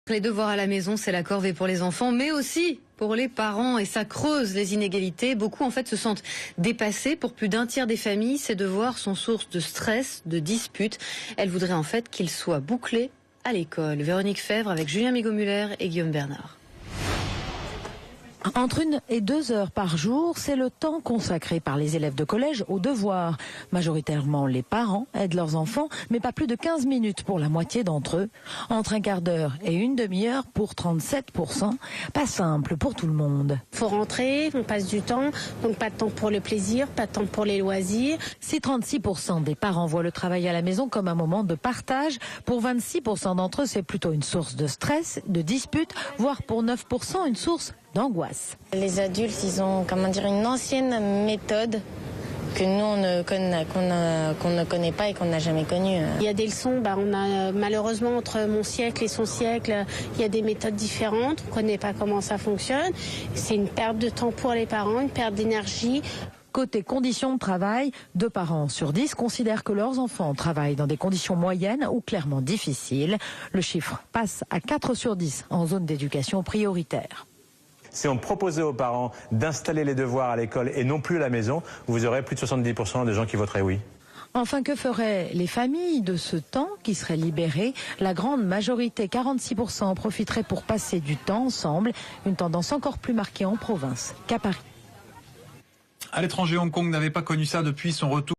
Les devoirs à la maison, c'est la corvée pour les enfants, mais aussi pour les parents. Et ça creuse les inégalités. Beaucoup, en fait, se sentent dépassés. Pour plus d'un tiers des familles, ces devoirs sont source de stress, de disputes. Elle voudrait en fait qu'ils soient bouclés à l'école. Véronique Fèvre avec Julien Migaud-Muller et Guillaume Bernard. Entre 1 et 2 heures par jour, c'est le temps consacré par les élèves de collège aux devoirs. Majoritairement, les parents aident leurs enfants, mais pas plus de 15 minutes pour la moitié d'entre eux. Entre un quart d'heure et une demi-heure pour 37%. Pas simple pour tout le monde. Il faut rentrer, on passe du temps, donc pas de temps pour le plaisir, pas de temps pour les loisirs. Si 36% des parents voient le travail à la maison comme un moment de partage, pour 26% d'entre eux, c'est plutôt une source de stress, de disputes, voire pour 9% une source d'angoisse. Les adultes, ils ont une ancienne méthode que nous, qu'on ne connaît pas et qu'on n'a jamais connue. Il y a des leçons, on a malheureusement entre mon siècle et son siècle, il y a des méthodes différentes, on ne connaît pas comment ça fonctionne. C'est une perte de temps pour les parents, une perte d'énergie. Côté conditions de travail, 2 parents sur 10 considèrent que leurs enfants travaillent dans des conditions moyennes ou clairement difficiles. Le chiffre passe à 4 sur 10 en zone d'éducation prioritaire. Si on proposait aux parents d'installer les devoirs à l'école et non plus à la maison, vous aurez plus de 70% de gens qui voteraient oui. Enfin, que feraient les familles de ce temps qui serait libéré? La grande majorité, 46%, en profiterait pour passer du temps ensemble. Une tendance encore plus marquée en province qu'à Paris. À l'étranger, Hong Kong n'avait pas connu ça depuis son retour.